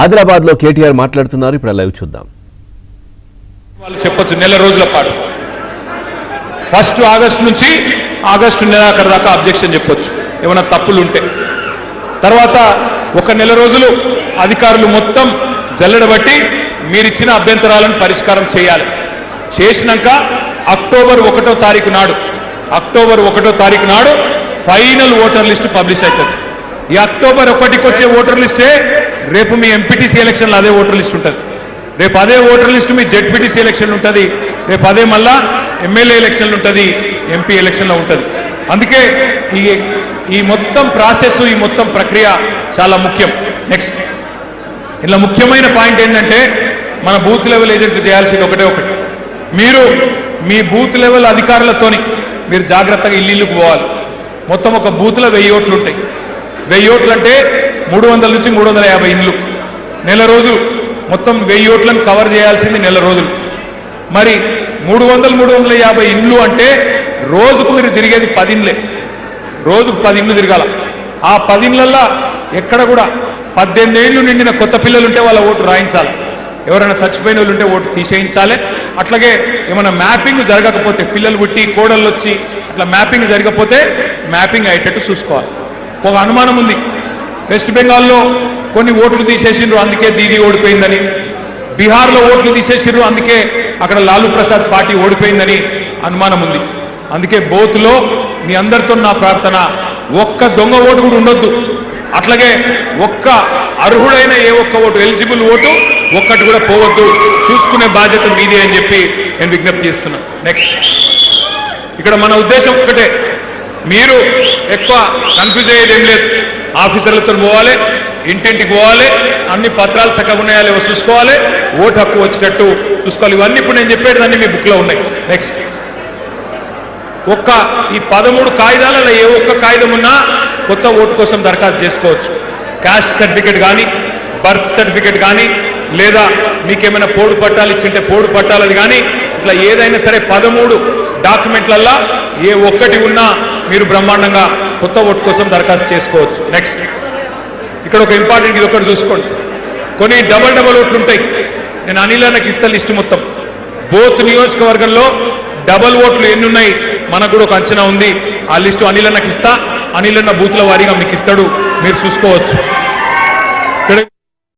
ఆదిలాబాద్ లో కేటీఆర్ మాట్లాడుతున్నారు. ఇప్పుడు లైవ్ చూద్దాం. వాళ్ళు చెప్పొచ్చు నెల రోజుల పాటు 1 ఆగస్టు నుంచి ఆగస్టు నెలాఖరు దాకా అబ్జెక్షన్ చెప్పొచ్చు ఏమైనా తప్పులు ఉంటే. తర్వాత 1 నెల రోజులు అధికారులు మొత్తం జల్లెడబట్టి మీరిచ్చిన అభ్యంతరాలను పరిష్కారం చేయాలి. చేసినాక అక్టోబర్ 1వ తారీఖు నాడు ఫైనల్ ఓటర్ లిస్టు పబ్లిష్ అవుతుంది. ఈ అక్టోబర్ 1కి వచ్చే ఓటర్ లిస్టే రేపు మీ ఎంపీటీసీ ఎలక్షన్లో అదే ఓటర్ లిస్ట్ ఉంటుంది. రేపు అదే ఓటర్ లిస్టు మీ జెడ్పీటీసీ ఎలక్షన్ ఉంటుంది. రేపు అదే మళ్ళా ఎమ్మెల్యే ఎలక్షన్లు ఉంటుంది, ఎంపీ ఎలక్షన్లో ఉంటుంది. అందుకే ఈ మొత్తం ప్రాసెస్, ఈ మొత్తం ప్రక్రియ చాలా ముఖ్యం. నెక్స్ట్ ఇలా ముఖ్యమైన పాయింట్ ఏంటంటే మన బూత్ లెవెల్ ఏజెంట్లు చేయాల్సింది ఒకటే ఒకటి. మీరు మీ బూత్ లెవెల్ అధికారులతోని మీరు జాగ్రత్తగా ఇల్లుకు పోవాలి. మొత్తం ఒక బూత్లో 1000 ఓట్లు ఉంటాయి. 1000 ఓట్లు అంటే 300 నుంచి 350 ఇండ్లు. నెల రోజులు మొత్తం 1000 ఓట్లను కవర్ చేయాల్సింది నెల రోజులు. మరి 300-350 ఇండ్లు అంటే రోజుకు మీరు తిరిగేది 10 ఇండ్లే. రోజుకు 10 ఇండ్లు తిరగాల. ఆ 10 ఇండ్లల్లో ఎక్కడ కూడా 18 ఏళ్ళు నిండిన కొత్త పిల్లలు ఉంటే వాళ్ళ ఓటు రాయించాలి. ఎవరైనా చచ్చిపోయిన వాళ్ళు ఉంటే ఓటు తీసేయించాలి. అట్లాగే ఏమైనా మ్యాపింగ్ జరగకపోతే, పిల్లలు పుట్టి కోడళ్ళు వచ్చి అట్లా మ్యాపింగ్ జరగకపోతే మ్యాపింగ్ అయ్యేటట్టు చూసుకోవాలి. ఒక అనుమానం ఉంది, వెస్ట్ బెంగాల్లో కొన్ని ఓట్లు తీసేసిండ్రు అందుకే దీదీ ఓడిపోయిందని, బీహార్లో ఓట్లు తీసేసిండ్రు అందుకే అక్కడ లాలూ ప్రసాద్ పార్టీ ఓడిపోయిందని అనుమానం ఉంది. అందుకే బోత్లో మీ అందరితో నా ప్రార్థన, ఒక్క దొంగ ఓటు కూడా ఉండొద్దు. అట్లాగే ఒక్క అర్హుడైన ఏ ఒక్క ఓటు, ఎలిజిబుల్ ఓటు ఒక్కటి కూడా పోవద్దు. చూసుకునే బాధ్యత మీదే అని చెప్పి నేను విజ్ఞప్తి చేస్తున్నా. నెక్స్ట్ ఇక్కడ మన ఉద్దేశం ఒక్కటే, మీరు ఎక్కువ కన్ఫ్యూజ్ అయ్యేది ఏం లేదు. ఆఫీసర్లతో పోవాలి, ఇంటింటికి పోవాలి, అన్ని పత్రాలు చక్కగా ఉన్నాయో లేవో చూసుకోవాలి, ఓటు హక్కు వచ్చినట్టు చూసుకోవాలి. ఇవన్నీ ఇప్పుడు నేను చెప్పేటన్నీ మీ బుక్లో ఉన్నాయి. నెక్స్ట్ ఈ 13 కాగితాలలో ఏ ఒక్క కాగితం ఉన్నా కొత్త ఓటు కోసం దరఖాస్తు చేసుకోవచ్చు. క్యాస్ట్ సర్టిఫికేట్ కానీ, బర్త్ సర్టిఫికేట్ కానీ, లేదా మీకేమైనా పోడు పట్టాలు ఇచ్చింటే పోడు పట్టాలది కానీ, ఇట్లా ఏదైనా సరే 13 డాక్యుమెంట్లల్లో ఏ ఒక్కటి ఉన్నా మీరు బ్రహ్మాండంగా కొత్త ఓటు కోసం దరఖాస్తు చేసుకోవచ్చు. నెక్స్ట్ ఇక్కడ ఒక ఇంపార్టెంట్, ఇది ఒకటి చూసుకోండి. కొన్ని డబల్ ఓట్లు ఉంటాయి. నేను అనిల్ అన్నకి ఇస్తా లిస్టు మొత్తం. బోత్ నియోజకవర్గంలో డబల్ ఓట్లు ఎన్ని ఉన్నాయి మనకు కూడా ఒక అంచనా ఉంది. ఆ లిస్టు అనిల్ అన్నకి ఇస్తా. అనిల్ అన్న బూత్ల వారీగా మీకు ఇస్తాడు, మీరు చూసుకోవచ్చు.